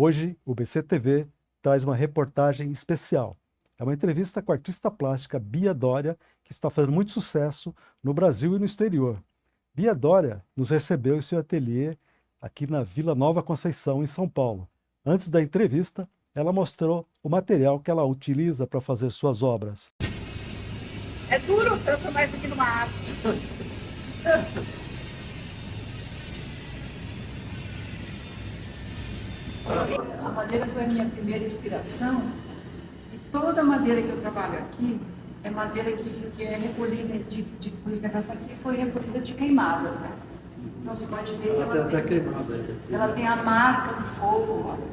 Hoje, o BCTV traz uma reportagem especial. É uma entrevista com a artista plástica Bia Dória, que está fazendo muito sucesso no Brasil e no exterior. Bia Dória nos recebeu em seu ateliê aqui na Vila Nova Conceição, em São Paulo. Antes da entrevista, ela mostrou o material que ela utiliza para fazer suas obras. É duro transformar isso aqui numa arte. A madeira foi a minha primeira inspiração e toda a madeira que eu trabalho aqui é madeira que é recolhida por exemplo, essa aqui foi recolhida de queimadas, né? Então você pode ver que ela tem a marca do fogo, olha.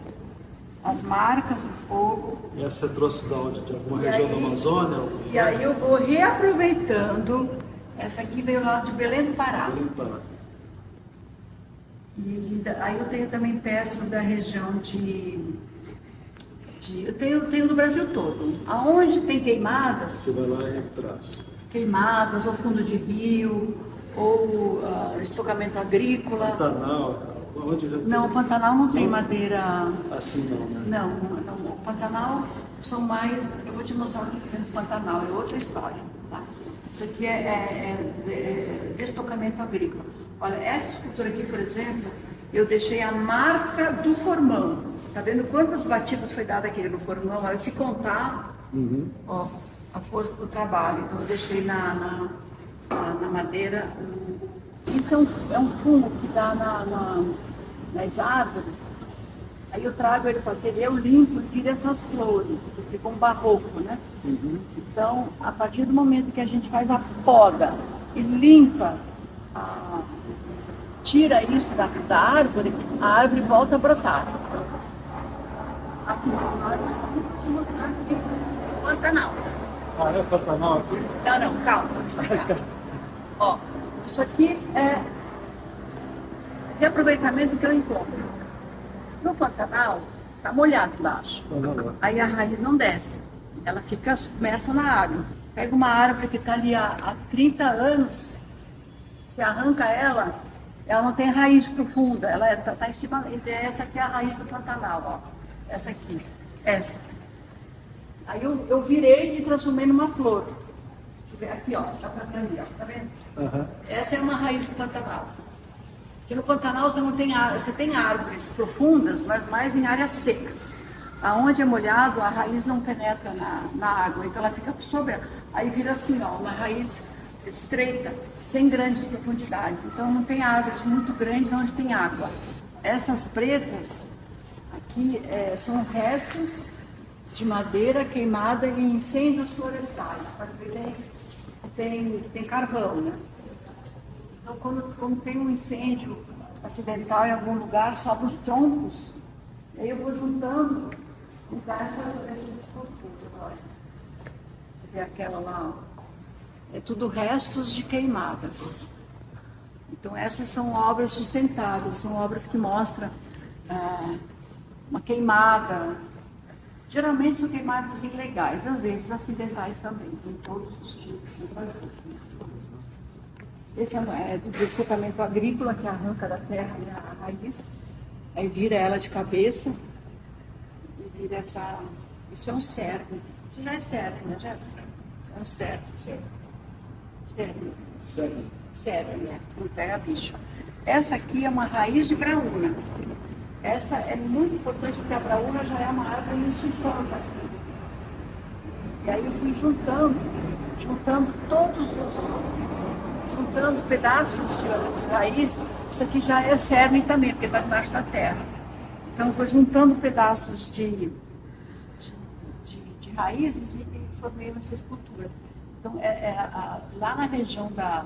As marcas do fogo. E essa você trouxe de onde? De alguma região da Amazônia? E aí eu vou reaproveitando. Essa aqui veio lá de Belém do Pará. E aí eu tenho também peças da região eu tenho do Brasil todo. Aonde tem queimadas, Você vai lá e traz. queimadas, ou fundo de rio, ou estocamento agrícola. Pantanal, onde já Não, o Pantanal não tem madeira. assim não, né? Não. O Pantanal são mais. Eu vou te mostrar o que tem no Pantanal, é outra história. Tá? Isso aqui é destocamento agrícola. Olha, essa escultura aqui, por exemplo, eu deixei a marca do formão. Tá vendo quantas batidas foi dada aqui no formão? Olha, se contar, ó, a força do trabalho. Então eu deixei na madeira. Isso é um fungo que dá nas árvores. Aí eu trago ele para o ateliê, eu limpo e viro essas flores, que ficam um barroco, né? Então, a partir do momento que a gente faz a poda e limpa, tira isso da árvore, a árvore volta a brotar. Aqui, vou mostrar aqui o Pantanal. Ah, é Pantanal aqui? Não, calma, vou te explicar. Ó, isso aqui é reaproveitamento que eu encontro. No Pantanal, está molhado embaixo. Aí a raiz não desce. Ela fica submersa na água. Pega uma árvore que está ali há 30 anos, se arranca ela não tem raiz profunda. Ela está em cima. Essa aqui é a raiz do Pantanal, ó. Essa aqui. Essa. Aí eu virei e transformei numa flor. Deixa eu ver aqui, ó. Já para ali, ó. Tá vendo? Essa é uma raiz do Pantanal. Porque no Pantanal você não tem você tem árvores profundas, mas mais em áreas secas. Aonde é molhado, a raiz não penetra na água, então ela fica sobre. Aí vira assim, ó, uma raiz estreita, sem grandes profundidades. Então não tem árvores muito grandes onde tem água. Essas pretas aqui são restos de madeira queimada em incêndios florestais. Pode ver que tem carvão, né? Então, quando tem um incêndio acidental em algum lugar, sobe os troncos, aí eu vou juntando e dá essas estruturas. Olha. Vê aquela lá, ó. É tudo restos de queimadas. Então, essas são obras sustentáveis, são obras que mostram uma queimada. Geralmente são queimadas ilegais, às vezes acidentais também, em todos os tipos no Brasil. Esse é do destocamento agrícola, que arranca da terra a raiz, aí vira ela de cabeça e vira essa. Isso é um cerne. Isso já é cerne, né, Jefferson? Isso é um cerne. Cerne, né? Não pega bicho. Essa aqui é uma raiz de braúna. Essa é muito importante porque a braúna já é uma árvore em extinção, tá assim. E aí eu fui juntando pedaços de raiz. Isso aqui já é cerne também, porque está debaixo da terra. Então eu vou juntando pedaços de raízes e formei essa escultura. Então lá na região do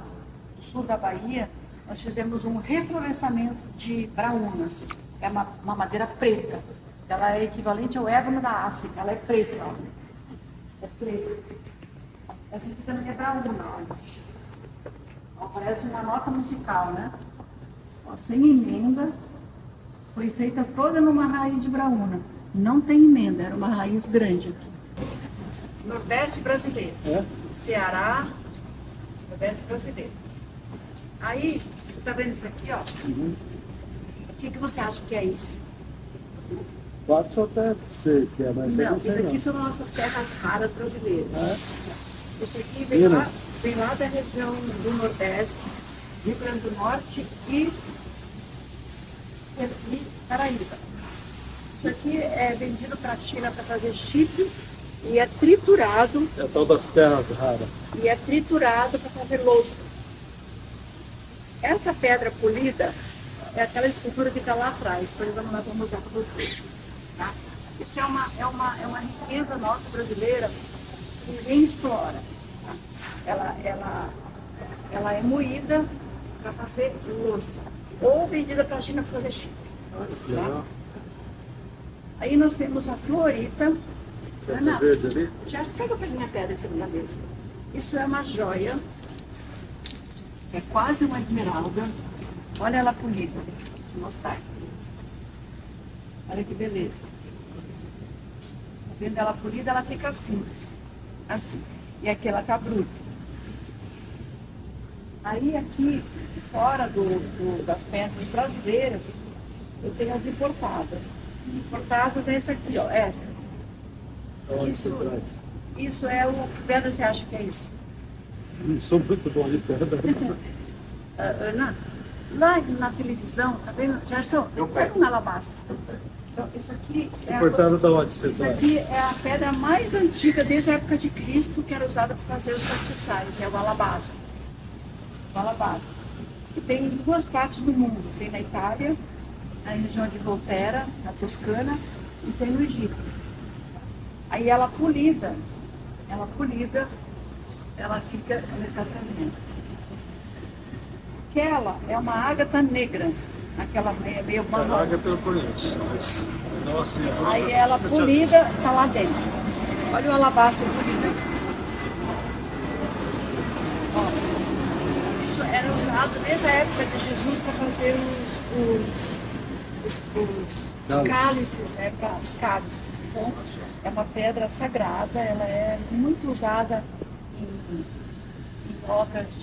sul da Bahia, nós fizemos um reflorestamento de braúnas. É uma madeira preta. Ela é equivalente ao ébano da África. Ela é preta. Ó. É preta. Essa aqui também é braúna. Ó, parece uma nota musical, né? Ó, sem emenda. Foi feita toda numa raiz de braúna. Não tem emenda, era uma raiz grande aqui. Nordeste brasileiro. Ceará, Nordeste brasileiro. Aí, você está vendo isso aqui, ó? O que você acha que é isso? quartzo até sei que é, mas Não, não sei isso aqui não. são nossas terras raras brasileiras. É? Isso aqui Minas. vem lá da região do Nordeste, Rio Grande do Norte e Paraíba. Isso aqui é vendido para a China para fazer chip e é triturado. É tal das terras raras. E é triturado para fazer louças. Essa pedra polida é aquela escultura que está lá atrás, por exemplo, nós vamos mostrar para vocês. Tá? Isso é uma riqueza nossa brasileira que ninguém explora. Tá? Ela é moída para fazer louça, ou vendida para a China para fazer chip. Tá? Aí nós temos a fluorita. Essa verde ali? Já pega para minha pedra em cima da mesa. Isso é uma joia, é quase uma esmeralda. Olha ela polida, vou te mostrar. Olha que beleza. Tá vendo ela polida, ela fica assim, assim. E aqui ela tá bruta. Aí aqui, fora das pedras brasileiras, eu tenho as importadas. Importadas é essa aqui, ó, essas. Isso é o que pedra você acha que é isso? Não sou muito bom de pedra. Ana, lá na televisão, tá vendo? Gerson, pega um alabastro. Então, isso aqui é Importada da onde você isso traz? aqui é a pedra mais antiga desde a época de Cristo, que era usada para fazer os castiçais, é o alabastro. O alabastro. E tem em duas partes do mundo. Tem na Itália, na região de Volterra, na Toscana, e tem no Egito. Aí ela polida, ela fica exatamente. Aquela é uma ágata negra, aquela meio marrom. A ágata eu conheço, mas não assim. Aí ela polida, tá lá dentro. Olha o alabastro polido aqui. Ó, isso era usado desde a época de Jesus para fazer os cálices, né? Para os cálices. Então, é uma pedra sagrada, ela é muito usada em obras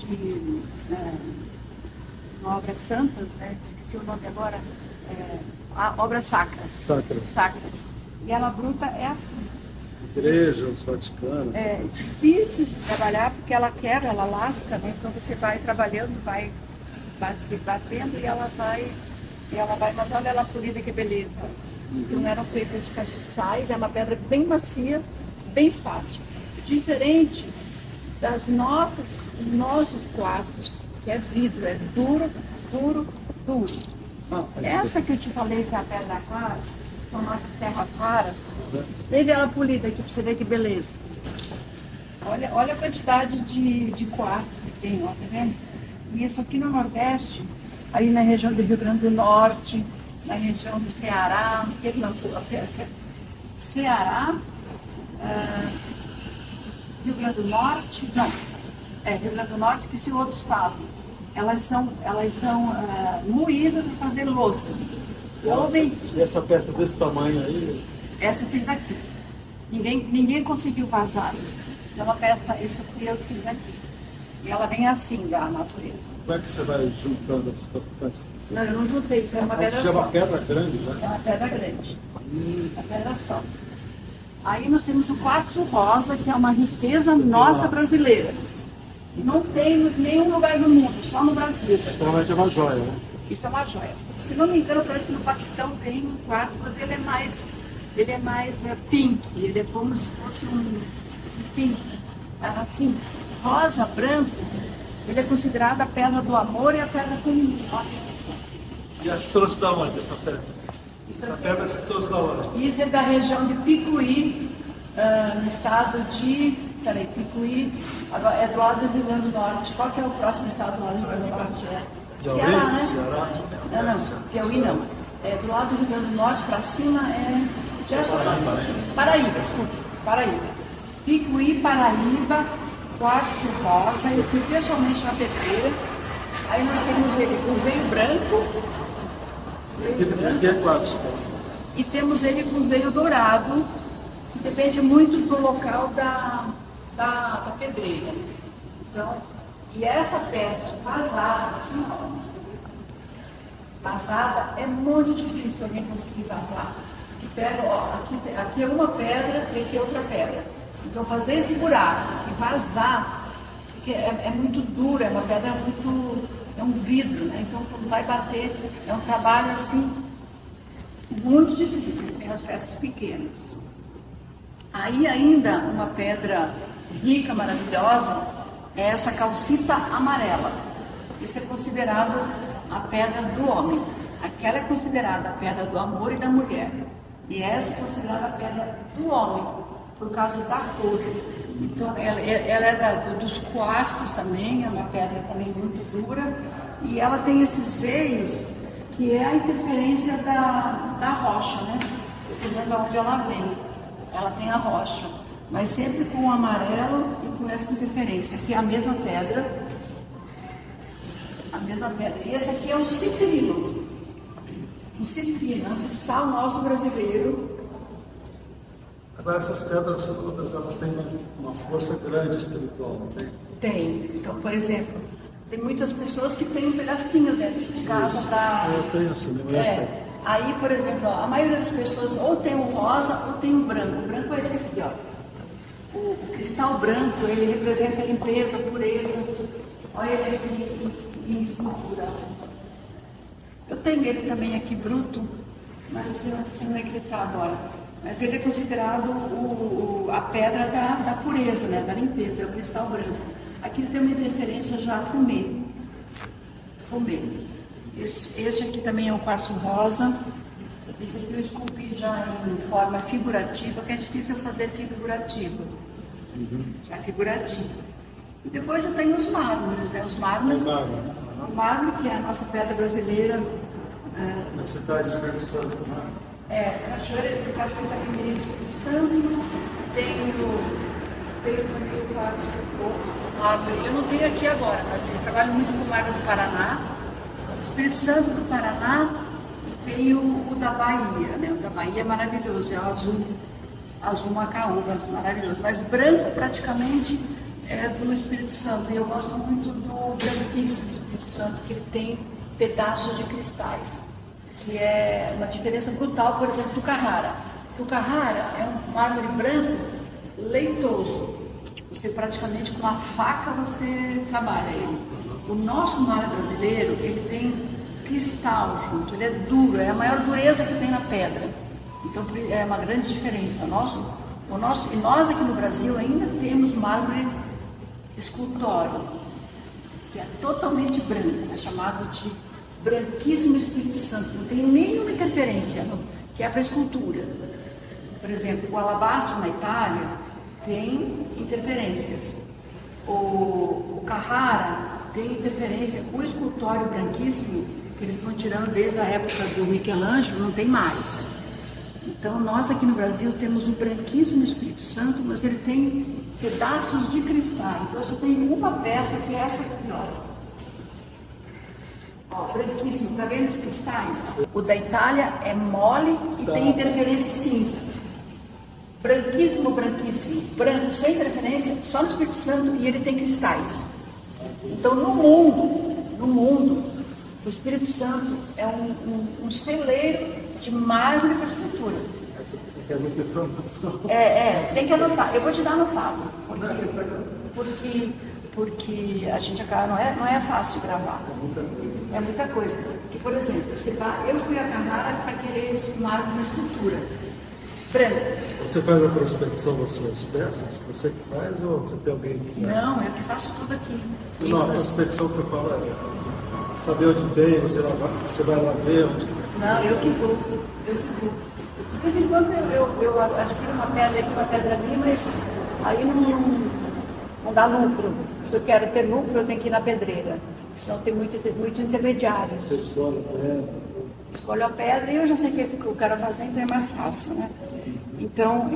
obras santas, né? Esqueci o nome agora, obras sacras. Sacras. E ela bruta é assim. Igrejas, Vaticanos. É difícil de trabalhar porque ela quebra, ela lasca, né? Então você vai trabalhando, vai batendo e ela vai, mas olha ela polida, que beleza. Então eram feitos os castiçais, é uma pedra bem macia, bem fácil. Diferente dos nossos quartos, que é vidro, é duro. Essa que eu te falei que é a pedra rara, são nossas terras raras. Teve ela polida aqui para você ver que beleza. Olha a quantidade de quartzo que tem, ó, tá vendo? E isso aqui no Nordeste, aí na região do Rio Grande do Norte, na região do Ceará, Rio Grande do Norte, não, Rio Grande do Norte, esqueci o outro estado. Elas são moídas para fazer louça. E essa peça desse tamanho aí? Essa eu fiz aqui. Ninguém conseguiu vazar isso. Isso é uma peça, isso fui eu que fiz aqui. E ela vem assim da natureza. Como é que você vai juntando as peças? Não, eu não juntei, isso é uma pedra Isso só. é uma pedra grande, né? É uma pedra grande. Uma pedra só. Aí nós temos o quartzo rosa, que é uma riqueza nossa brasileira. Não tem em nenhum lugar do mundo, só no Brasil. Realmente é uma joia, né? Isso é uma joia. Se não me engano, parece que no Paquistão tem um quartzo, mas ele é mais pink, ele é como se fosse um pink. Assim, rosa, branco, ele é considerado a pedra do amor e a pedra feminina. E as trouxe da onde, essa peça? Essa pedra se trouxe da onde? Isso é da região de Picuí, no estado de... Peraí, Picuí, agora é do lado do Rio Grande do Norte. Qual que é o próximo estado do lado do Rio Grande do Norte? Ceará, né? Ceará? Não, Piauí não. É do lado do Rio Grande do Norte para cima é... Paraíba, desculpa. Paraíba. Picuí, Paraíba, quartzo rosa, esse pessoalmente na pedreira. Aí nós temos o veio branco. Aqui é quartzo. E temos ele com veio dourado, que depende muito do local da pedreira. Então, e essa peça vazada, assim, ó, vazada, é muito difícil alguém conseguir vazar. que pega, ó, aqui é uma pedra e aqui é outra pedra. Então fazer esse buraco e vazar, porque é muito duro, é uma pedra muito, é um vidro, né? Então quando vai bater, é um trabalho assim muito difícil, tem as peças pequenas. Aí ainda uma pedra rica, maravilhosa, é essa calcita amarela. Isso é considerado a pedra do homem. Aquela é considerada a pedra do amor e da mulher. E essa é considerada a pedra do homem, por causa da cor. Então, ela é dos quartzos também, é uma pedra também muito dura. E ela tem esses veios, que é a interferência da rocha, né? Dependendo de onde ela vem. Ela tem a rocha, mas sempre com o amarelo e com essa interferência. Aqui é a mesma pedra. A mesma pedra. E esse aqui é um citrino. Um citrino, um cristal nosso brasileiro. Agora, essas pedras todas, elas têm uma força grande espiritual, não tem? Tem. Então, por exemplo, tem muitas pessoas que têm um pedacinho dentro de casa para... Eu tenho assim, minha mulher tem. Aí, por exemplo, a maioria das pessoas ou tem o rosa ou tem o branco. O branco é esse aqui, ó. O cristal branco, ele representa a limpeza, a pureza. Olha ele aqui em escultura. Eu tenho ele também aqui bruto, mas eu não sei onde é que ele está agora. Mas ele é considerado a pedra da pureza, né? Da limpeza, é o cristal branco. Aqui ele tem uma interferência já fumê. Esse aqui também é um quartzo rosa. Esse aqui eu esculpi já em forma figurativa, que é difícil fazer figurativos. Já figurativo. E depois eu tenho os mármores, né? Os mármores. O mármore, que é a nossa pedra brasileira. Na cidade de Espírito Santo, né? Cachoeira da Mineira, Espírito Santo. Tenho também o quartzo do mármore. Eu não tenho aqui agora, mas eu trabalho muito com o mármore do Paraná. Espírito Santo do Paraná, e tem o da Bahia, né? O da Bahia é maravilhoso, é o azul macaúbas, maravilhoso, mas branco praticamente é do Espírito Santo, e eu gosto muito do branquíssimo Espírito Santo, que ele tem pedaços de cristais, que é uma diferença brutal, por exemplo, do Carrara. O Carrara é um mármore branco leitoso, você praticamente com uma faca você trabalha ele. O nosso mármore brasileiro, ele tem cristal junto, ele é duro, é a maior dureza que tem na pedra. Então é uma grande diferença. E nós aqui no Brasil ainda temos mármore escultório, que é totalmente branco, é chamado de branquíssimo Espírito Santo, não tem nenhuma interferência, que é para escultura. Por exemplo, o alabastro na Itália tem interferências. O Carrara tem interferência, o escultório branquíssimo, que eles estão tirando desde a época do Michelangelo, não tem mais. Então, nós aqui no Brasil temos o branquíssimo Espírito Santo, mas ele tem pedaços de cristal. Então, eu só tenho uma peça, que é essa aqui, ó. Branquíssimo, tá vendo os cristais? O da Itália é mole e tem interferência cinza. Branquíssimo, branco, sem interferência, só no Espírito Santo, e ele tem cristais. Então, no mundo, o Espírito Santo é um celeiro de mármore para escultura. Tem que anotar. Eu vou te dar anotado, porque a gente acaba, não é fácil de gravar. É muita coisa. Porque, por exemplo, eu fui a Carrara para querer esse mármore para escultura. Branco. Você faz a prospecção das suas peças? Você que faz ou você tem alguém que faz? Não, eu que faço tudo aqui. Não, a prospecção que eu falo é saber onde tem, você vai lá ver onde... Não, eu que vou. De vez em quando eu adquiro uma pedra aqui, uma pedra ali, mas aí não dá lucro. Se eu quero ter lucro, eu tenho que ir na pedreira. Senão tem muito intermediário. Você escolhe a pedra. Escolho a pedra e eu já sei o que eu quero fazer, então é mais fácil, né? Então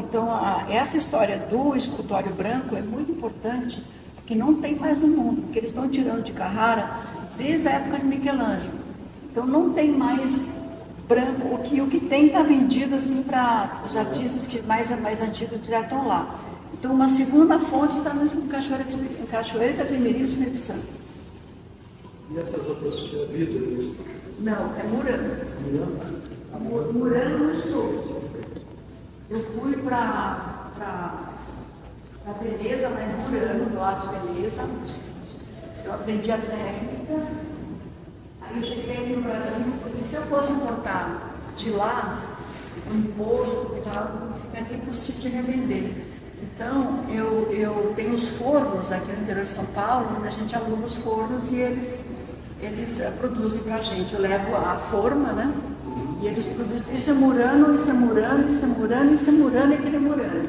essa história do escultório branco é muito importante, porque não tem mais no mundo, porque eles estão tirando de Carrara desde a época de Michelangelo. Então não tem mais branco, o que tem está vendido assim para os artistas que mais antigos já estão lá. Então uma segunda fonte está em Cachoeira da Mineira, Espírito Santo. E essas outras tinha vida nisso? Não, é Murano. Murano no sul. eu fui para Veneza, lá em Murano, do lado de Veneza. Eu aprendi a técnica. Aí eu cheguei aqui no Brasil, porque se eu fosse importar de lá, o imposto e tal, ficaria impossível de revender. Então, eu tenho os fornos aqui no interior de São Paulo, onde a gente aluga os fornos e eles produzem pra gente. Eu levo a forma, né? E eles produzem. Isso é Murano, isso é Murano, isso é Murano, isso é Murano e aquele é Murano.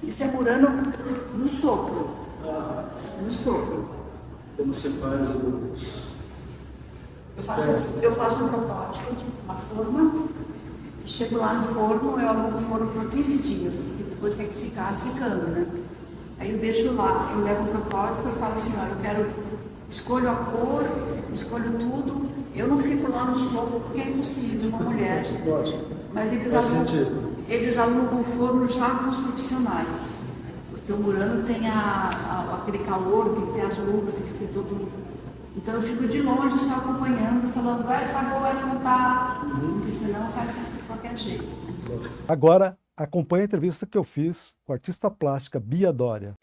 Isso é Murano no sopro. No sopro. Como você faz eu faço um protótipo de uma forma, e chego lá no forno, eu alugo o forno por 15 dias, porque depois tem que ficar secando, né? Aí eu deixo lá, eu levo o protótipo e falo assim, olha, escolho a cor, escolho tudo. Eu não fico lá no sopro porque é impossível, uma mulher. Mas eles alugam o forno já com os profissionais. Porque o Murano tem aquele calor, tem que ter as luvas, tem que ter tudo. Então eu fico de longe só acompanhando, falando, essa tá boa, essa não tá. Porque senão faz de qualquer jeito. Agora, acompanhe a entrevista que eu fiz com a artista plástica Bia Dória.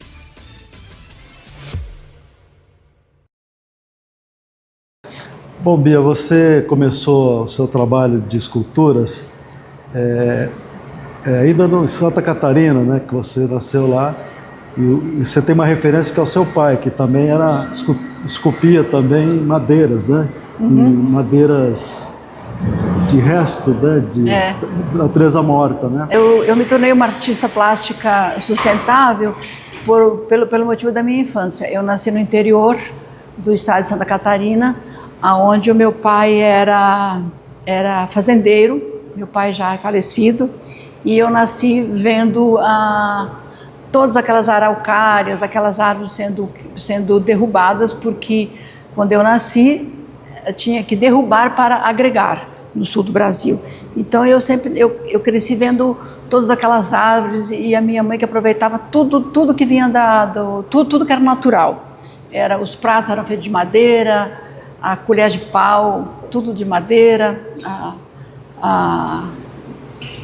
Bom, Bia, você começou o seu trabalho de esculturas ainda em Santa Catarina, né, que você nasceu lá, e você tem uma referência que é o seu pai, que também esculpia também madeiras, né? Madeiras de resto, né, de natureza morta, né? Eu me tornei uma artista plástica sustentável pelo motivo da minha infância. Eu nasci no interior do estado de Santa Catarina, onde o meu pai era fazendeiro, meu pai já é falecido, e eu nasci vendo todas aquelas araucárias, aquelas árvores sendo derrubadas, porque quando eu nasci, tinha que derrubar para agregar no sul do Brasil. Então eu cresci vendo todas aquelas árvores, e a minha mãe que aproveitava tudo que vinha tudo que era natural. Os pratos eram feitos de madeira, a colher de pau, tudo de madeira,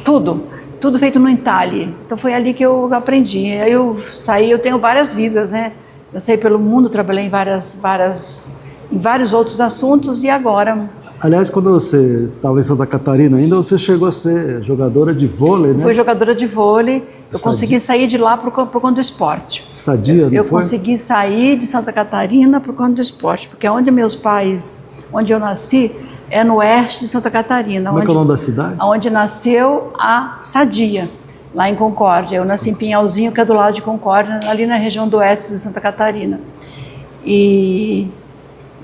tudo feito no entalhe. Então foi ali que eu aprendi. Aí eu saí, eu tenho várias vidas, né? Eu saí pelo mundo, trabalhei em vários outros assuntos, e agora... Aliás, quando você estava em Santa Catarina ainda, você chegou a ser jogadora de vôlei, né? Fui jogadora de vôlei. Eu consegui sair de lá por conta do esporte. Sadia, não Eu foi? consegui sair de Santa Catarina por conta do esporte, porque onde eu nasci, é no oeste de Santa Catarina. Como é que é o nome da cidade? Onde nasceu a Sadia, lá em Concórdia. Eu nasci em Pinhalzinho, que é do lado de Concórdia, ali na região do oeste de Santa Catarina. E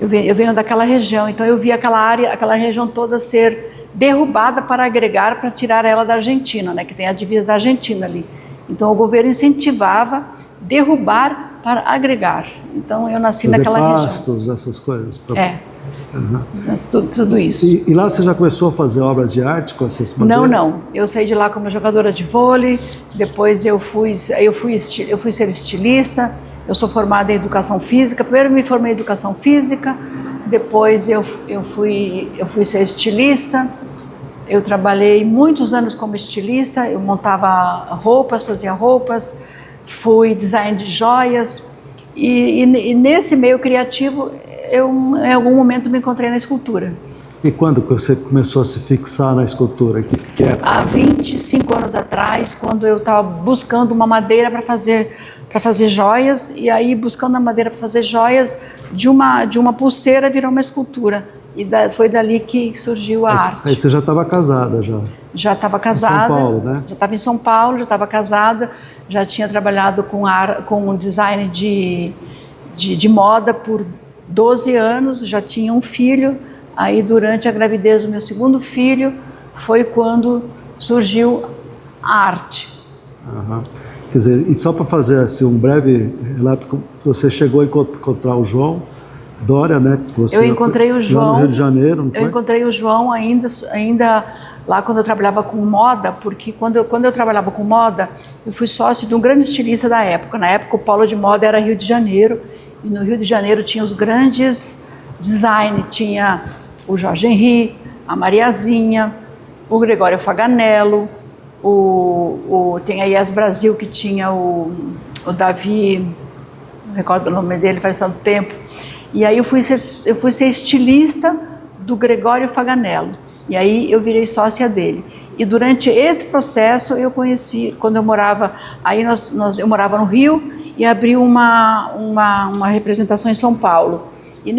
eu venho daquela região, então eu vi aquela região toda ser derrubada para agregar, para tirar ela da Argentina, né, que tem a divisa da Argentina ali. Então o governo incentivava derrubar para agregar. Então eu nasci naquela pastos, região. Essas coisas. Tudo isso. E lá você já começou a fazer obras de arte com essas madeiras? Não. Eu saí de lá como jogadora de vôlei, depois eu fui ser estilista. Eu sou formada em educação física. Primeiro me formei em educação física, depois eu fui ser estilista. Eu trabalhei muitos anos como estilista, eu montava roupas, fazia roupas, fui design de joias, e nesse meio criativo eu em algum momento me encontrei na escultura. E quando você começou a se fixar na escultura? Que é? Há 25 anos atrás, quando eu estava buscando uma madeira para fazer joias, e aí buscando a madeira para fazer joias, de uma pulseira virou uma escultura. E foi dali que surgiu a arte. Aí você já estava casada já? Já estava casada. Em São Paulo, né? Já estava em São Paulo, já estava casada, já tinha trabalhado com design de moda por 12 anos, já tinha um filho. Aí, durante a gravidez do meu segundo filho, foi quando surgiu a arte. Quer dizer, e só para fazer assim, um breve relato, você chegou a encontrar o João Dória, né? Eu encontrei o João. Lá no Rio de Janeiro, não foi? Eu encontrei o João ainda lá quando eu trabalhava com moda, porque quando eu trabalhava com moda, eu fui sócio de um grande estilista da época. Na época, o polo de moda era Rio de Janeiro, e no Rio de Janeiro tinha os grandes design, tinha o Jorge Henry, a Mariazinha, o Gregório Faganello, Tem a Yes Brasil, que tinha o Davi, não recordo o nome dele, faz tanto tempo. E aí eu fui ser estilista do Gregório Faganello. E aí eu virei sócia dele. E durante esse processo eu conheci, quando eu morava, aí eu morava no Rio e abri uma representação em São Paulo. E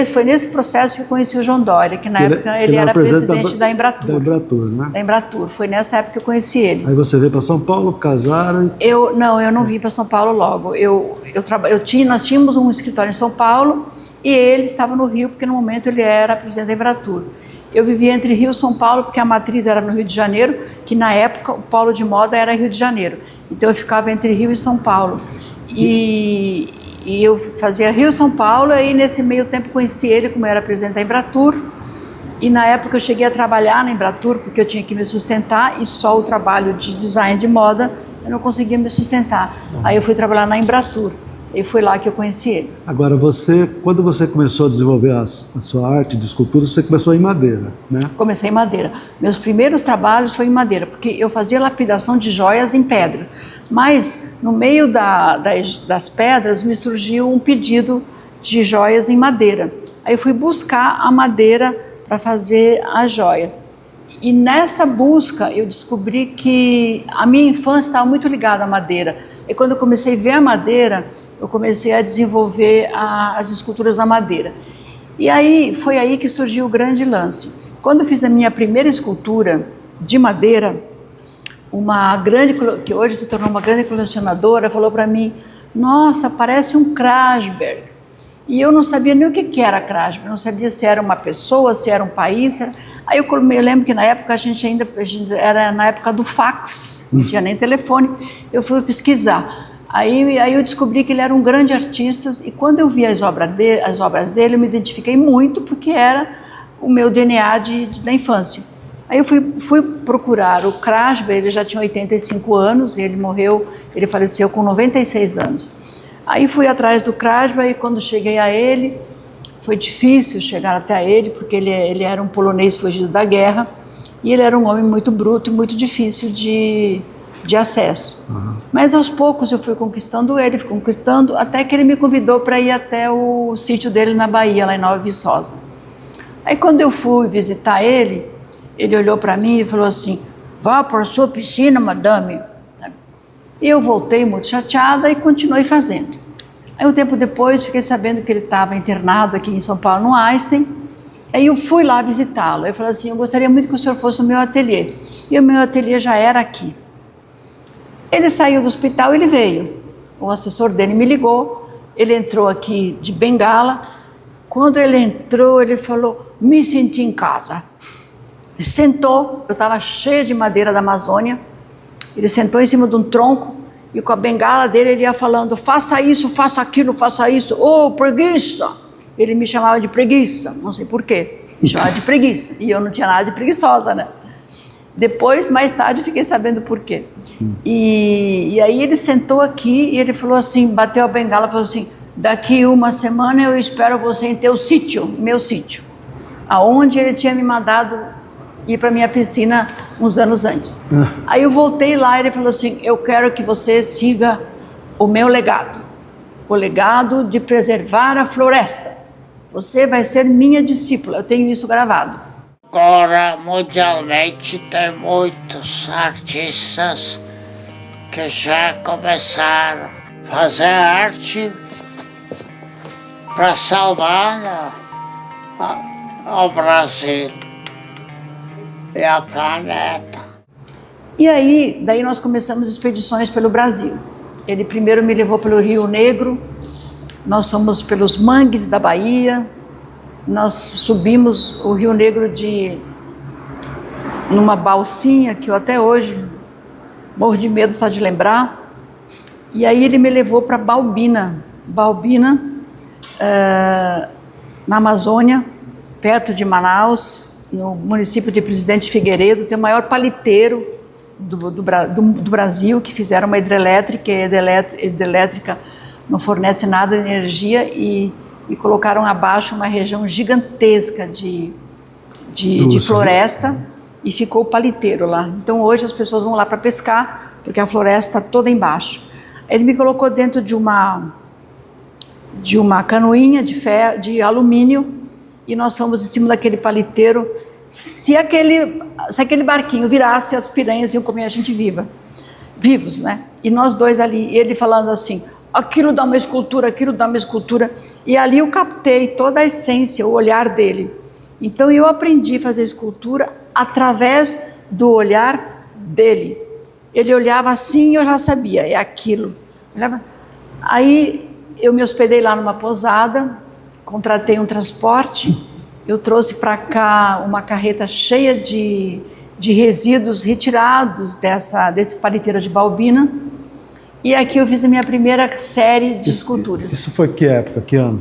foi nesse processo que eu conheci o João Dória, que na época ele era presidente da Embratur. Da Embratur, né? Da Embratur. Foi nessa época que eu conheci ele. Aí você veio para São Paulo, casaram? Eu não vim para São Paulo logo. Nós tínhamos um escritório em São Paulo e ele estava no Rio, porque no momento ele era presidente da Embratur. Eu vivia entre Rio e São Paulo, porque a matriz era no Rio de Janeiro, que na época o polo de moda era Rio de Janeiro. Então eu ficava entre Rio e São Paulo. E eu fazia Rio e São Paulo, e aí nesse meio tempo conheci ele, como eu era presidente da Embratur. E na época eu cheguei a trabalhar na Embratur, porque eu tinha que me sustentar, e só o trabalho de design de moda eu não conseguia me sustentar. Aí eu fui trabalhar na Embratur. E foi lá que eu conheci ele. Agora, quando você começou a desenvolver a sua arte de escultura, você começou em madeira, né? Comecei em madeira. Meus primeiros trabalhos foi em madeira, porque eu fazia lapidação de joias em pedra. Mas, no meio das pedras, me surgiu um pedido de joias em madeira. Aí eu fui buscar a madeira para fazer a joia. E nessa busca, eu descobri que a minha infância estava muito ligada à madeira. E quando eu comecei a ver a madeira, eu comecei a desenvolver as esculturas à madeira. E aí, foi aí que surgiu o grande lance. Quando eu fiz a minha primeira escultura de madeira, que hoje se tornou uma grande colecionadora, falou para mim: nossa, parece um Krasberg. E eu não sabia nem o que era Krasberg, não sabia se era uma pessoa, se era um país. Aí eu lembro que na época a gente era na época do fax, não tinha nem telefone. Eu fui pesquisar. Aí eu descobri que ele era um grande artista, e quando eu vi as obras dele, eu me identifiquei muito, porque era o meu DNA da infância. Aí eu fui procurar o Krasberg. Ele já tinha 85 anos, ele faleceu com 96 anos. Aí fui atrás do Krasberg, e quando cheguei a ele, foi difícil chegar até ele, porque ele era um polonês fugido da guerra, e ele era um homem muito bruto e muito difícil de acesso. Uhum. Mas aos poucos eu fui conquistando ele, até que ele me convidou para ir até o sítio dele na Bahia, lá em Nova Viçosa. Aí quando eu fui visitar ele olhou para mim e falou assim: vá para a sua piscina, madame. E eu voltei muito chateada e continuei fazendo. Aí um tempo depois fiquei sabendo que ele estava internado aqui em São Paulo, no Einstein. Aí eu fui lá visitá-lo. Eu falei assim: eu gostaria muito que o senhor fosse no meu ateliê. E o meu ateliê já era aqui. Ele saiu do hospital e ele veio. O assessor dele me ligou, ele entrou aqui de bengala. Quando ele entrou, ele falou: me senti em casa. Ele sentou, eu estava cheia de madeira da Amazônia. Ele sentou em cima de um tronco e com a bengala dele ele ia falando: faça isso, faça aquilo, faça isso. Oh, preguiça! Ele me chamava de preguiça, não sei porquê. Me chamava de preguiça. E eu não tinha nada de preguiçosa, né? Depois, mais tarde, fiquei sabendo por quê. E aí ele sentou aqui e ele falou assim, bateu a bengala e falou assim: daqui uma semana eu espero você em teu sítio, meu sítio. Aonde ele tinha me mandado ir para minha piscina uns anos antes. Aí eu voltei lá e ele falou assim: eu quero que você siga o meu legado. O legado de preservar a floresta. Você vai ser minha discípula, eu tenho isso gravado. Agora, mundialmente, tem muitos artistas que já começaram a fazer arte para salvar o Brasil e a planeta. E aí, daí nós começamos expedições pelo Brasil. Ele primeiro me levou pelo Rio Negro, nós fomos pelos mangues da Bahia. Nós subimos o Rio Negro numa balsinha que eu até hoje morro de medo só de lembrar. E aí ele me levou para Balbina, na Amazônia, perto de Manaus, no município de Presidente Figueiredo. Tem o maior paliteiro do Brasil, que fizeram uma hidrelétrica, e a hidrelétrica não fornece nada de energia, e colocaram abaixo uma região gigantesca de floresta, e ficou o paliteiro lá. Então hoje as pessoas vão lá para pescar, porque a floresta está toda embaixo. Ele me colocou dentro de uma canoinha de alumínio e nós fomos em cima daquele paliteiro. Se aquele barquinho virasse, as piranhas iam comer a gente vivos, né? E nós dois ali, ele falando assim, aquilo dá uma escultura, aquilo dá uma escultura. E ali eu captei toda a essência, o olhar dele. Então eu aprendi a fazer escultura através do olhar dele. Ele olhava assim e eu já sabia, é aquilo. Aí eu me hospedei lá numa pousada, contratei um transporte, eu trouxe para cá uma carreta cheia de resíduos retirados desse paliteiro de Balbina, e aqui eu fiz a minha primeira série de esculturas. Isso foi que época, que ano?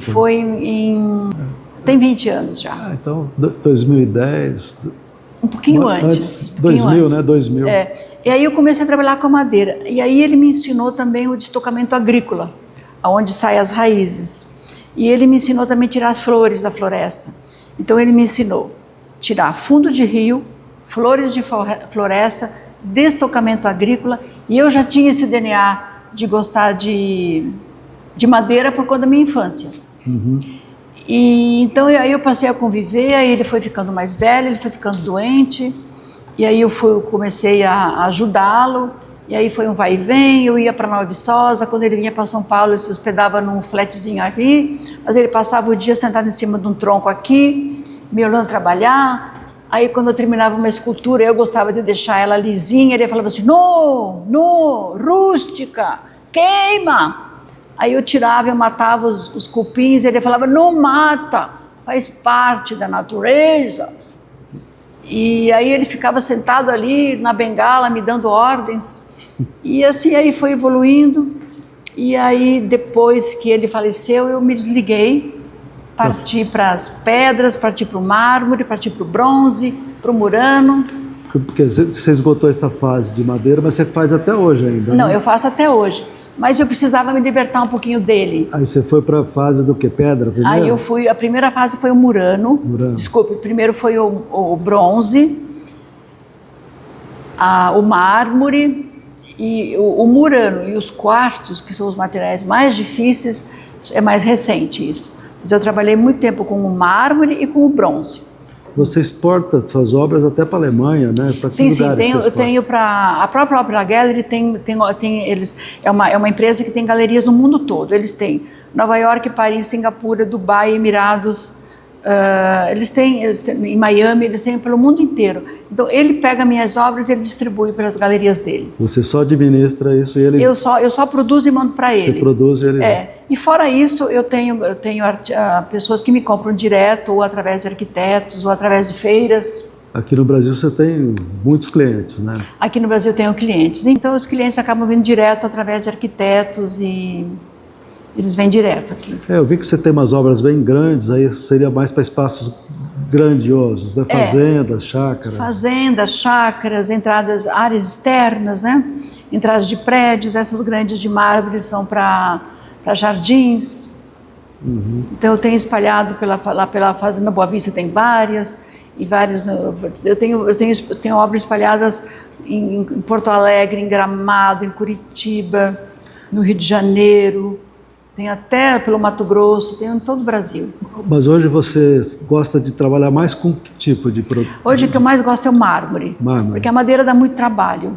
Tem 20 anos já. Ah, então 2010... Um pouquinho antes. 2000, né? 2000. E aí eu comecei a trabalhar com a madeira, e aí ele me ensinou também o destocamento agrícola, aonde saem as raízes. E ele me ensinou também a tirar as flores da floresta. Então ele me ensinou a tirar fundo de rio, flores de floresta, destocamento agrícola, e eu já tinha esse DNA de gostar de madeira por conta da minha infância. Uhum. E então aí eu passei a conviver, aí ele foi ficando mais velho, ele foi ficando doente, e aí eu comecei a ajudá-lo, e aí foi um vai e vem, eu ia para Nova Viçosa, quando ele vinha para São Paulo, ele se hospedava num flatzinho aqui, mas ele passava o dia sentado em cima de um tronco aqui, me olhando trabalhar. Aí quando eu terminava uma escultura, eu gostava de deixar ela lisinha, ele falava assim, no, rústica, queima. Aí eu tirava, eu matava os cupins, ele falava, não mata, faz parte da natureza. E aí ele ficava sentado ali na bengala, me dando ordens. E assim aí foi evoluindo, e aí depois que ele faleceu eu me desliguei, parti para as pedras, parti para o mármore, parti para o bronze, para o murano. Porque você esgotou essa fase de madeira, mas você faz até hoje ainda, Não, né? eu faço até hoje, mas eu precisava me libertar um pouquinho dele. Aí você foi para a fase do que? Pedra primeiro? Aí a primeira fase foi o murano. Desculpe, primeiro foi o bronze, o mármore, e o murano e os quartos, que são os materiais mais difíceis, é mais recente isso. Mas eu trabalhei muito tempo com o mármore e com o bronze. Você exporta suas obras até para a Alemanha, né? Para que lugares eu tenho para a própria Opera Gallery, é uma empresa que tem galerias no mundo todo. Eles têm Nova York, Paris, Singapura, Dubai, Emirados, eles têm em Miami, eles têm pelo mundo inteiro. Então ele pega minhas obras e ele distribui para as galerias dele. Você só administra isso e ele... Eu só produzo e mando para ele. Você produz e ele... E fora isso, eu tenho pessoas que me compram direto, ou através de arquitetos, ou através de feiras. Aqui no Brasil você tem muitos clientes, né? Aqui no Brasil eu tenho clientes. Então os clientes acabam vindo direto através de arquitetos e... eles vêm direto aqui. Eu vi que você tem umas obras bem grandes, aí seria mais para espaços grandiosos, né? Fazendas, chácaras. Fazendas, chácaras, entradas, áreas externas, né? Entradas de prédios, essas grandes de mármore são para jardins. Uhum. Então eu tenho espalhado lá pela Fazenda Boa Vista, tem várias, e várias. Eu tenho obras espalhadas em Porto Alegre, em Gramado, em Curitiba, no Rio de Janeiro. Tem até pelo Mato Grosso, tem em todo o Brasil. Mas hoje você gosta de trabalhar mais com que tipo de produto? Hoje o que eu mais gosto é o mármore. Porque a madeira dá muito trabalho.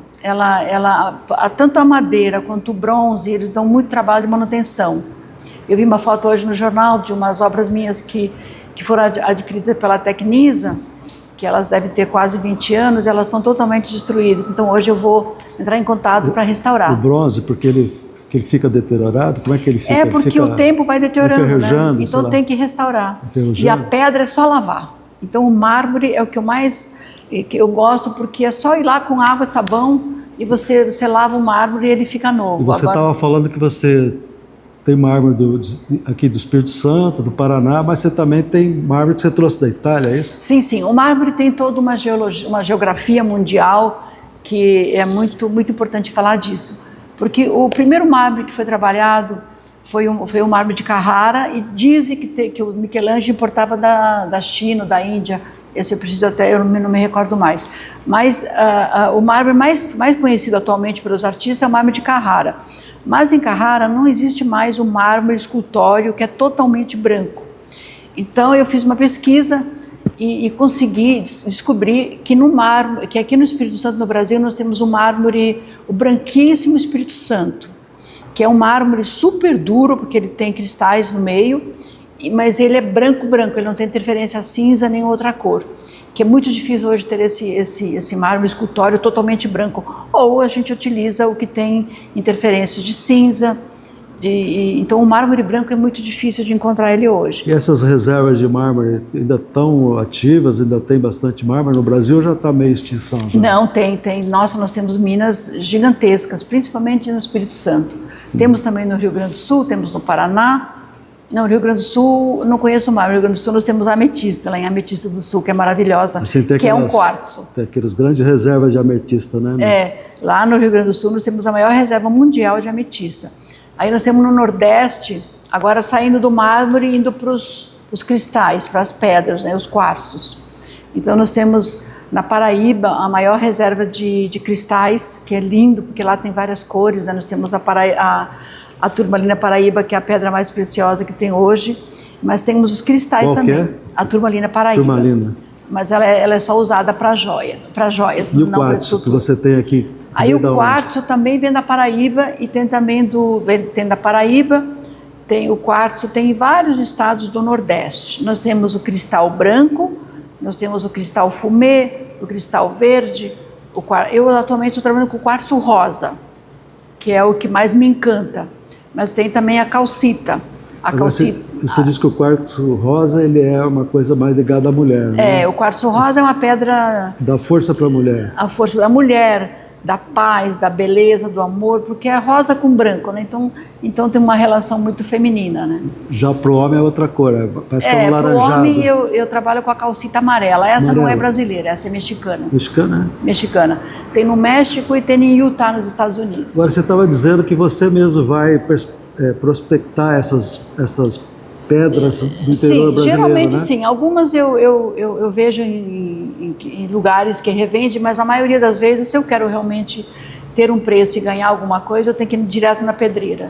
Tanto a madeira quanto o bronze, eles dão muito trabalho de manutenção. Eu vi uma foto hoje no jornal de umas obras minhas que foram adquiridas pela Tecnisa, que elas devem ter quase 20 anos, elas estão totalmente destruídas. Então hoje eu vou entrar em contato para restaurar. O bronze, porque ele fica deteriorado? Como é que ele fica? É porque o tempo vai deteriorando, né? Então tem que restaurar. E a pedra é só lavar. Então o mármore é o que eu gosto, porque é só ir lá com água e sabão e você lava o mármore e ele fica novo. E você estava falando que você tem mármore aqui do Espírito Santo, do Paraná, mas você também tem mármore que você trouxe da Itália, é isso? Sim. O mármore tem toda uma geografia mundial que é muito, muito importante falar disso. Porque o primeiro mármore que foi trabalhado foi um mármore de Carrara, e dizem que o Michelangelo importava da China, da Índia, Esse eu preciso até, eu não me recordo mais. Mas o mármore mais conhecido atualmente pelos artistas é o mármore de Carrara. Mas em Carrara não existe mais o mármore escultório que é totalmente branco. Então eu fiz uma pesquisa e consegui descobrir que no mármore, que aqui no Espírito Santo, no Brasil, nós temos o mármore, o branquíssimo Espírito Santo, que é um mármore super duro, porque ele tem cristais no meio, mas ele é branco, ele não tem interferência cinza nem outra cor, que é muito difícil hoje ter esse mármore escultório totalmente branco, ou a gente utiliza o que tem interferências de cinza, então o mármore branco é muito difícil de encontrar ele hoje. E essas reservas de mármore ainda estão ativas, ainda tem bastante mármore? No Brasil já está meio extinção? Já? Não, tem. Nossa, nós temos minas gigantescas, principalmente no Espírito Santo. Temos também no Rio Grande do Sul, temos no Paraná. No Rio Grande do Sul, não conheço o mármore. No Rio Grande do Sul nós temos a ametista, lá em Ametista do Sul, que é maravilhosa, que é um quartzo. Tem aquelas grandes reservas de ametista, né? Lá no Rio Grande do Sul nós temos a maior reserva mundial de ametista. Aí nós temos no Nordeste, agora saindo do mármore e indo para os cristais, para as pedras, né, os quartzos. Então nós temos na Paraíba a maior reserva de cristais, que é lindo, porque lá tem várias cores, né? Nós temos a turmalina Paraíba, que é a pedra mais preciosa que tem hoje, mas temos os cristais Qual também. Que é? A turmalina Paraíba. Turmalina. Mas ela é só usada para joias. E o quartzo que você tem aqui? Aí o quartzo também vem da Paraíba e tem também tem da Paraíba, tem o quartzo, tem em vários estados do Nordeste. Nós temos o cristal branco, nós temos o cristal fumê, o cristal verde. Eu atualmente estou trabalhando com o quartzo rosa, que é o que mais me encanta. Mas tem também a calcita. Você diz que o quartzo rosa ele é uma coisa mais ligada à mulher, né? O quartzo rosa é uma pedra... Dá força para a mulher. A força da mulher, da paz, da beleza, do amor, porque é rosa com branco, né? Então tem uma relação muito feminina, né? Já para o homem é outra cor, parece que é um laranjado. Para o homem eu trabalho com a calcita amarela. Essa não é brasileira, essa é mexicana. Mexicana, é? Mexicana. Tem no México e tem em Utah, nos Estados Unidos. Agora você estava dizendo que você mesmo vai prospectar essas pedras do interior brasileiro, geralmente né? Sim. Algumas eu vejo em lugares que revende, mas a maioria das vezes, se eu quero realmente ter um preço e ganhar alguma coisa, eu tenho que ir direto na pedreira.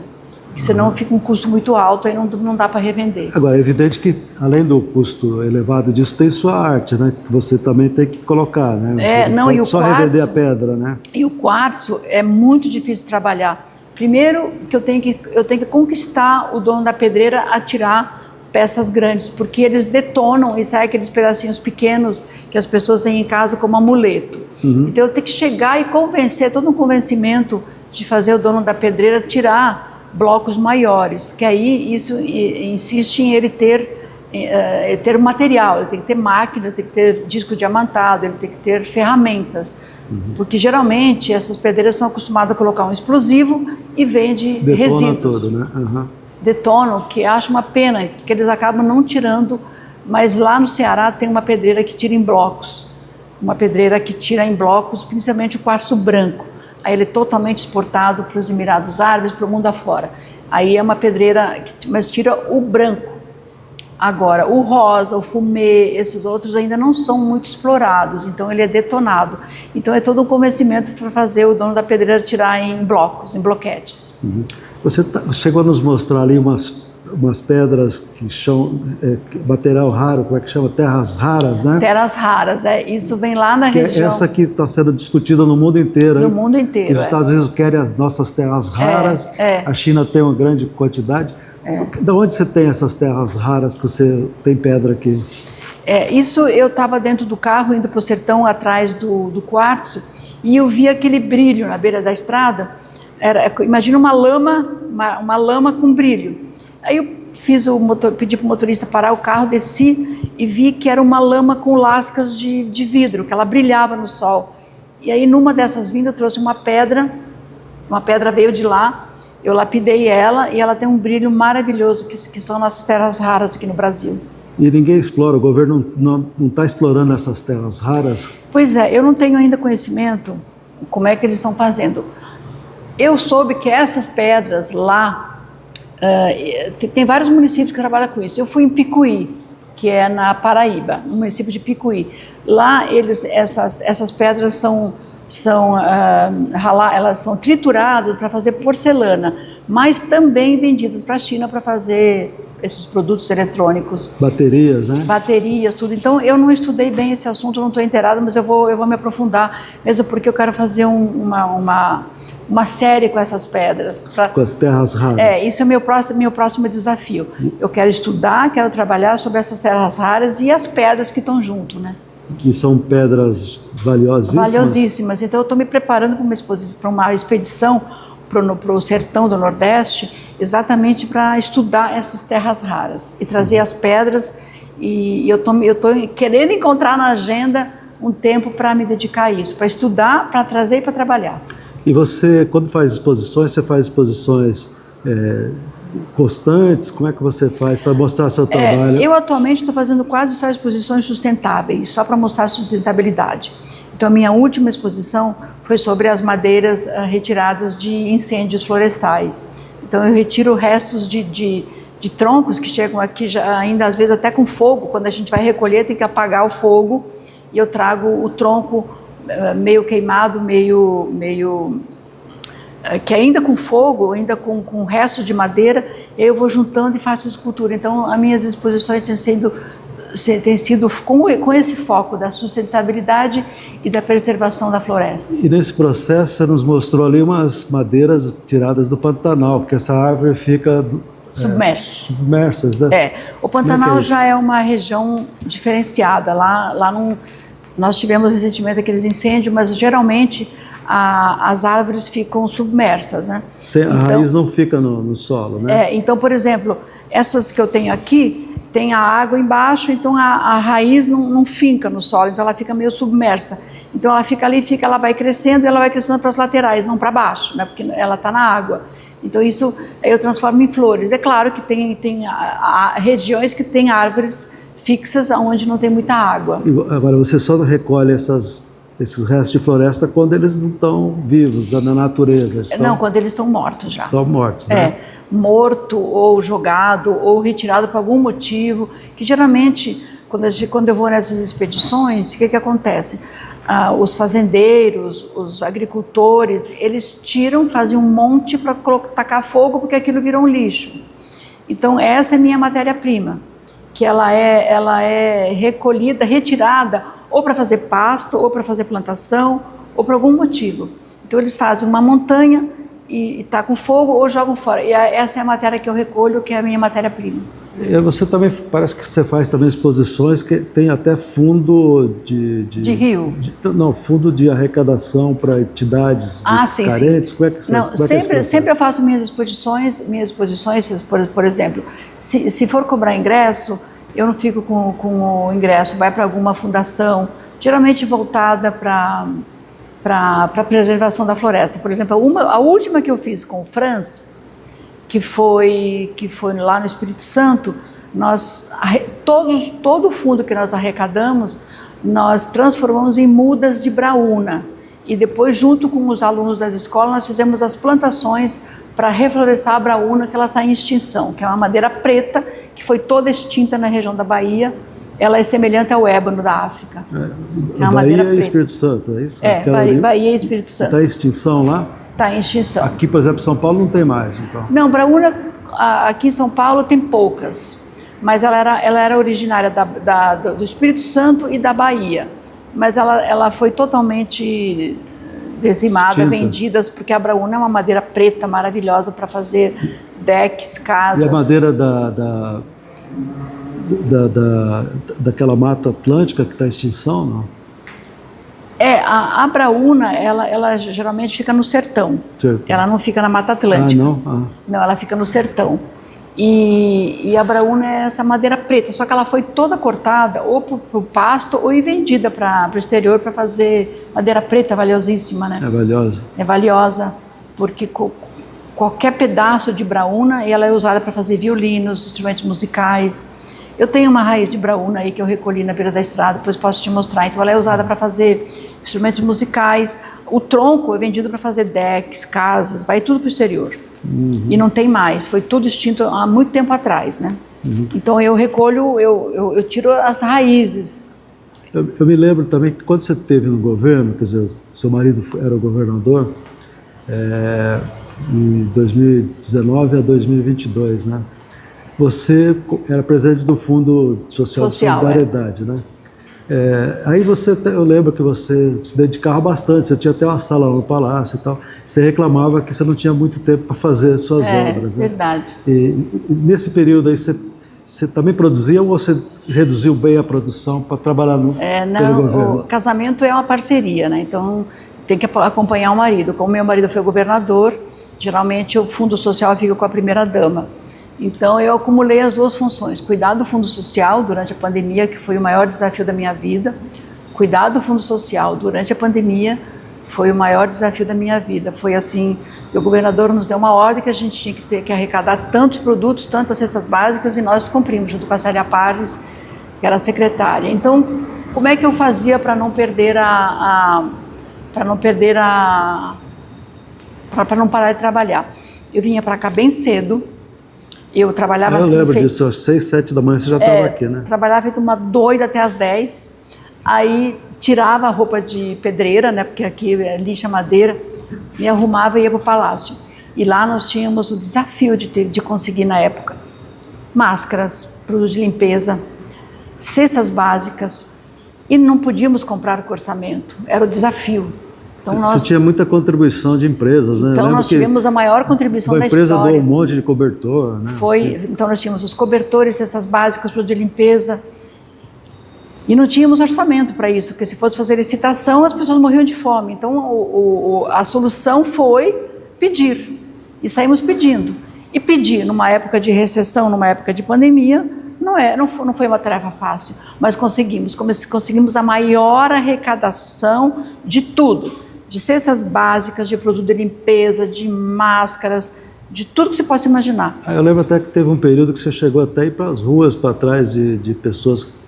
Senão fica um custo muito alto, aí não dá para revender. Agora, é evidente que, além do custo elevado disso, tem sua arte, né? Que você também tem que colocar, né? E o só quartzo, revender a pedra, né? E o quartzo é muito difícil de trabalhar. Primeiro, que eu tenho que conquistar o dono da pedreira a tirar peças grandes, porque eles detonam e saem aqueles pedacinhos pequenos que as pessoas têm em casa como amuleto. Então eu tenho que chegar e convencer, todo um convencimento de fazer o dono da pedreira tirar blocos maiores, porque aí isso insiste em ele ter material, ele tem que ter máquina, ele tem que ter disco diamantado, ele tem que ter ferramentas, porque geralmente essas pedreiras estão acostumadas a colocar um explosivo e vende resíduos. Tudo, né? Detonam, que acho uma pena, que eles acabam não tirando, mas lá no Ceará tem uma pedreira que tira em blocos, uma pedreira que tira em blocos, principalmente o quartzo branco. Aí ele é totalmente exportado para os Emirados Árabes, para o mundo afora. Aí é uma pedreira, mas tira o branco. Agora, o rosa, o fumê, esses outros ainda não são muito explorados, então ele é detonado. Então é todo um convencimento para fazer o dono da pedreira tirar em blocos, em bloquetes. Você chegou a nos mostrar ali umas pedras que são material raro, como é que chama? Terras raras, né? Terras raras, isso vem lá na região. Essa que está sendo discutida no mundo inteiro. No mundo inteiro, Os Estados Unidos querem as nossas terras raras, a China tem uma grande quantidade. De onde você tem essas terras raras que você tem pedra aqui? Isso eu estava dentro do carro, indo para o sertão atrás do quartzo, e eu vi aquele brilho na beira da estrada. Imagina uma lama com brilho. Aí eu pedi para o motorista parar o carro, desci e vi que era uma lama com lascas de vidro, que ela brilhava no sol. E aí numa dessas vindas eu trouxe uma pedra veio de lá, eu lapidei ela e ela tem um brilho maravilhoso, que são nossas terras raras aqui no Brasil. E ninguém explora, o governo não está explorando essas terras raras? Pois é, eu não tenho ainda conhecimento como é que eles estão fazendo. Eu soube que essas pedras lá, tem vários municípios que trabalham com isso. Eu fui em Picuí, que é na Paraíba, no município de Picuí. Lá essas pedras elas são trituradas para fazer porcelana, mas também vendidas para a China para fazer esses produtos eletrônicos. Baterias, né? Baterias, tudo. Então, eu não estudei bem esse assunto, não estou inteirada, mas eu vou me aprofundar, mesmo porque eu quero fazer uma série com essas pedras. Com as terras raras. Isso é meu próximo desafio. Eu quero estudar, quero trabalhar sobre essas terras raras e as pedras que estão junto, né? E são pedras valiosíssimas? Valiosíssimas. Então, eu estou me preparando para uma expedição para o sertão do Nordeste, exatamente para estudar essas terras raras e trazer as pedras. E eu estou querendo encontrar na agenda um tempo para me dedicar a isso, para estudar, para trazer e para trabalhar. E você, quando faz exposições, você faz exposições constantes? Como é que você faz para mostrar seu trabalho? Eu atualmente estou fazendo quase só exposições sustentáveis, só para mostrar sustentabilidade. Então, a minha última exposição foi sobre as madeiras retiradas de incêndios florestais. Então, eu retiro restos de troncos que chegam aqui já, ainda às vezes até com fogo. Quando a gente vai recolher, tem que apagar o fogo e eu trago o tronco meio queimado, meio que ainda com fogo, ainda com restos de madeira, eu vou juntando e faço escultura. Então, as minhas exposições têm sido com esse foco da sustentabilidade e da preservação da floresta. E nesse processo você nos mostrou ali umas madeiras tiradas do Pantanal, porque essa árvore fica submersas, né? O Pantanal já é uma região diferenciada. Nós tivemos recentemente aqueles incêndios, mas geralmente as árvores ficam submersas, né? A raiz não fica no solo, né? Então, por exemplo, essas que eu tenho aqui, tem a água embaixo, então a raiz não finca no solo, então ela fica meio submersa. Então ela fica ali, ela vai crescendo e ela vai crescendo para as laterais, não para baixo, né? Porque ela está na água. Então isso eu transformo em flores. É claro que tem regiões que tem árvores fixas onde não tem muita água. Agora, você só recolhe esses restos de floresta quando eles não estão vivos, na natureza? Não, quando eles estão mortos já. Estão mortos, né? Morto ou jogado ou retirado por algum motivo, que geralmente, quando eu vou nessas expedições, o que acontece? Os fazendeiros, os agricultores, eles fazem um monte para tacar fogo porque aquilo virou um lixo. Então, essa é a minha matéria-prima, que ela é recolhida, retirada, ou para fazer pasto, ou para fazer plantação, ou por algum motivo. Então eles fazem uma montanha e tacam fogo ou jogam fora. E essa é a matéria que eu recolho, que é a minha matéria-prima. E você também, parece que você faz também exposições que tem até fundo de rio? Fundo de arrecadação para entidades carentes. Sim. Como é que você sempre eu faço minhas exposições, por exemplo, se for cobrar ingresso, eu não fico com o ingresso, vai para alguma fundação, geralmente voltada para a preservação da floresta. Por exemplo, a última que eu fiz com o Franz, que foi lá no Espírito Santo, todo o fundo que nós arrecadamos, nós transformamos em mudas de braúna. E depois, junto com os alunos das escolas, nós fizemos as plantações para reflorestar a braúna, que ela está em extinção, que é uma madeira preta, que foi toda extinta na região da Bahia. Ela é semelhante ao ébano da África. É uma madeira preta. Espírito Santo, é isso? Bahia e Espírito Santo. Está em extinção lá? Está em extinção. Aqui, por exemplo, em São Paulo não tem mais, então? Não, braúna aqui em São Paulo tem poucas, mas ela era originária do Espírito Santo e da Bahia, mas ela foi totalmente dizimada, vendidas, porque a braúna é uma madeira preta maravilhosa para fazer decks, casas. E a madeira daquela mata atlântica que está em extinção, não? A braúna, ela geralmente fica no sertão. Ela não fica na Mata Atlântica. Não, ela fica no sertão. E a braúna é essa madeira preta, só que ela foi toda cortada ou para o pasto ou vendida para o exterior para fazer madeira preta, valiosíssima, né? É valiosa. É valiosa, porque qualquer pedaço de braúna, ela é usada para fazer violinos, instrumentos musicais. Eu tenho uma raiz de braúna aí que eu recolhi na beira da estrada, depois posso te mostrar. Então ela é usada para fazer instrumentos musicais. O tronco é vendido para fazer decks, casas, vai tudo para o exterior. E não tem mais, foi tudo extinto há muito tempo atrás, né? Então eu recolho, eu tiro as raízes. Eu me lembro também que quando você esteve no governo, quer dizer, seu marido era o governador, em 2019 a 2022, né? Você era presidente do Fundo Social de Solidariedade, né? Aí eu lembro que você se dedicava bastante, você tinha até uma sala no Palácio e tal, você reclamava que você não tinha muito tempo para fazer suas obras, né? Verdade. E nesse período aí você também produzia ou você reduziu bem a produção para trabalhar pelo governo? O casamento é uma parceria, né? Então tem que acompanhar o marido. Como meu marido foi governador, geralmente o Fundo Social fica com a primeira-dama. Então eu acumulei as duas funções, cuidar do Fundo Social durante a pandemia, que foi o maior desafio da minha vida, cuidar do Fundo Social durante a pandemia foi o maior desafio da minha vida. Foi assim, o governador nos deu uma ordem que a gente tinha que arrecadar tantos produtos, tantas cestas básicas, e nós cumprimos, junto com a Célia Pares, que era a secretária. Então, como é que eu fazia para não perder para não parar de trabalhar? Eu vinha para cá bem cedo. Eu trabalhava assim... Eu lembro disso, às 6, 7 da manhã você já estava aqui, né? Trabalhava feito uma doida até às 10. Aí tirava a roupa de pedreira, né? Porque aqui lixa madeira. Me arrumava e ia para o palácio. E lá nós tínhamos o desafio de conseguir, na época, máscaras, produtos de limpeza, cestas básicas. E não podíamos comprar com orçamento. Era o desafio. Então, você tinha muita contribuição de empresas, né? Então nós tivemos a maior contribuição da história. Uma empresa doou um monte de cobertor, né? Então nós tínhamos os cobertores, cestas básicas, produto de limpeza. E não tínhamos orçamento para isso, porque se fosse fazer licitação, as pessoas morriam de fome. Então a solução foi pedir. E saímos pedindo. E pedir numa época de recessão, numa época de pandemia, não foi uma tarefa fácil. Mas conseguimos a maior arrecadação de tudo. De cestas básicas, de produto de limpeza, de máscaras, de tudo que você possa imaginar. Eu lembro até que teve um período que você chegou até ir para as ruas, para trás de pessoas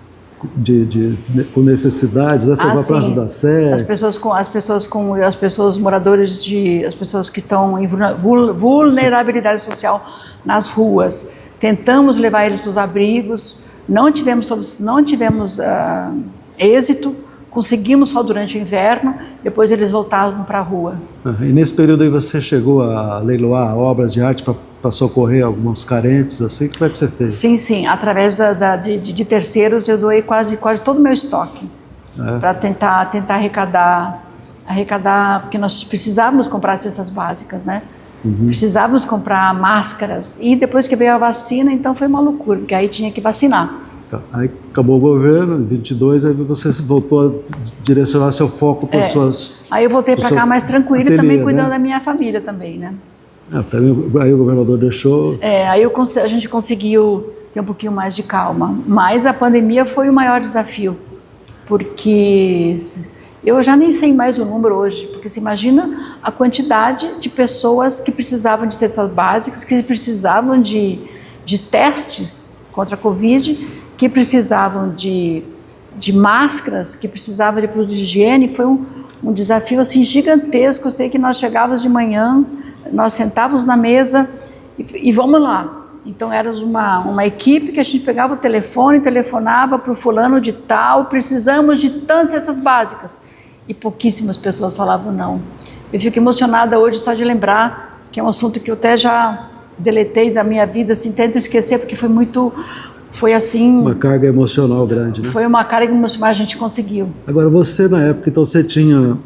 com necessidades, né? Foi para a Praça da Sé. As pessoas que estão em vulnerabilidade social nas ruas. Tentamos levar eles para os abrigos, não tivemos êxito. Conseguimos só durante o inverno, depois eles voltavam para a rua. E nesse período aí você chegou a leiloar obras de arte para socorrer alguns carentes, assim? Como é que você fez? Sim. Através de terceiros eu doei quase todo o meu estoque. Para tentar arrecadar, porque nós precisávamos comprar cestas básicas, né? Precisávamos comprar máscaras. E depois que veio a vacina, então foi uma loucura, porque aí tinha que vacinar. Tá. Aí acabou o governo, em 22, aí você voltou a direcionar seu foco para suas... Aí eu voltei para cá mais tranquila e também cuidando da minha família também, né? Aí o governador deixou... Aí a gente conseguiu ter um pouquinho mais de calma. Mas a pandemia foi o maior desafio, porque eu já nem sei mais o número hoje, porque você imagina a quantidade de pessoas que precisavam de cestas básicas, que precisavam de testes contra a Covid, que precisavam de máscaras, que precisavam de produtos de higiene. Foi um desafio assim gigantesco. Eu sei que nós chegávamos de manhã, nós sentávamos na mesa e vamos lá. Então éramos uma equipe que a gente pegava o telefone, telefonava para o fulano de tal, precisamos de tantas cestas básicas. E pouquíssimas pessoas falavam não. Eu fico emocionada hoje só de lembrar que é um assunto que eu até já deletei da minha vida, assim, tento esquecer, porque foi assim... Uma carga emocional grande, né? Foi uma carga emocional, a gente conseguiu. Agora, você na época, então você tinha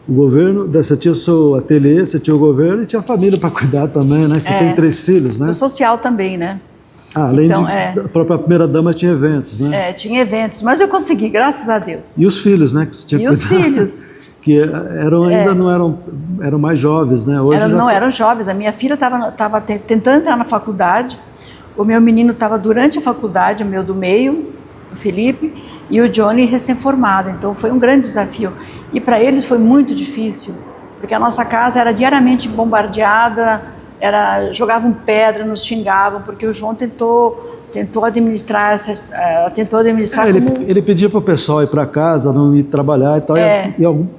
o governo, você tinha o seu ateliê, você tinha o governo e tinha a família para cuidar também, né? Você tem 3 filhos, né? O social também, né? Além a própria primeira-dama tinha eventos, né? Tinha eventos, mas eu consegui, graças a Deus. E os filhos, né? Que você tinha os filhos. Que ainda não eram mais jovens, né? Hoje eram jovens. A minha filha estava tentando entrar na faculdade. O meu menino estava durante a faculdade, o meu do meio, o Felipe, e o Johnny recém-formado. Então foi um grande desafio. E para eles foi muito difícil, porque a nossa casa era diariamente bombardeada, jogavam pedra, nos xingavam, porque o João tentou administrar ele pedia para o pessoal ir para casa, não ir trabalhar e tal,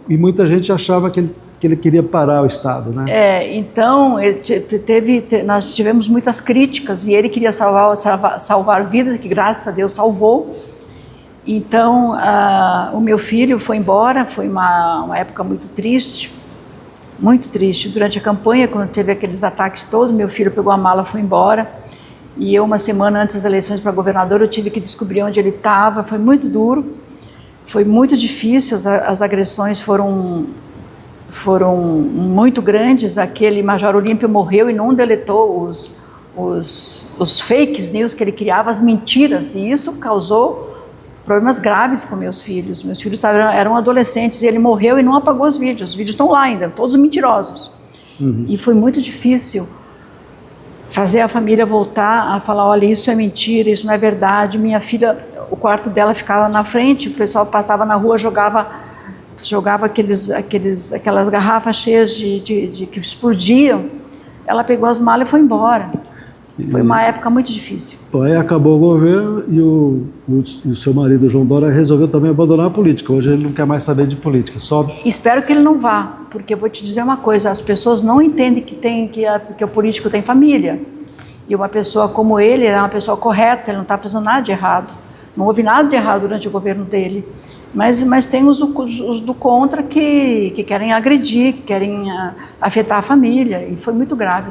e muita gente achava que ele que ele queria parar o Estado, né? Então, nós tivemos muitas críticas e ele queria salvar vidas, que graças a Deus salvou. Então, o meu filho foi embora, foi uma época muito triste. Durante a campanha, quando teve aqueles ataques todos, meu filho pegou a mala e foi embora. E eu, uma semana antes das eleições para governador, eu tive que descobrir onde ele estava. Foi muito duro, foi muito difícil, as agressões foram muito grandes. Aquele Major Olímpio morreu e não deletou os fake news que ele criava, as mentiras, e isso causou problemas graves com meus filhos. Meus filhos eram adolescentes e ele morreu e não apagou os vídeos estão lá ainda, todos mentirosos. E foi muito difícil fazer a família voltar a falar, olha, isso é mentira, isso não é verdade. Minha filha, o quarto dela ficava na frente, o pessoal passava na rua, jogava aquelas garrafas cheias que explodiam. Ela pegou as malas e foi embora. Foi uma época muito difícil. Aí acabou o governo e o seu marido, João Dória, resolveu também abandonar a política. Hoje ele não quer mais saber de política. Espero que ele não vá, porque eu vou te dizer uma coisa, as pessoas não entendem que o político tem família. E uma pessoa como ele é uma pessoa correta, ele não está fazendo nada de errado. Não houve nada de errado durante o governo dele. Mas tem os do contra que querem agredir, que querem afetar a família, e foi muito grave.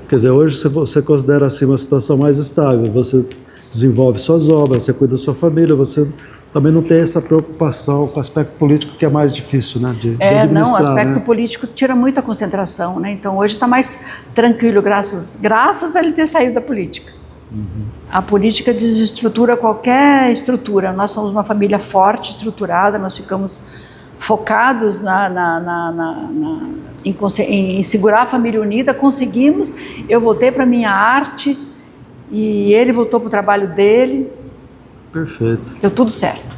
Quer dizer, hoje você considera assim uma situação mais estável, você desenvolve suas obras, você cuida da sua família, você também não tem essa preocupação com o aspecto político, que é mais difícil, né, de administrar. Não, o aspecto né? político tira muita concentração, né? Então hoje está mais tranquilo, graças a ele ter saído da política. A política desestrutura qualquer estrutura. Nós somos uma família forte, estruturada, nós ficamos focados em segurar a família unida, conseguimos. Eu voltei para a minha arte e ele voltou para o trabalho dele. Perfeito. Deu tudo certo.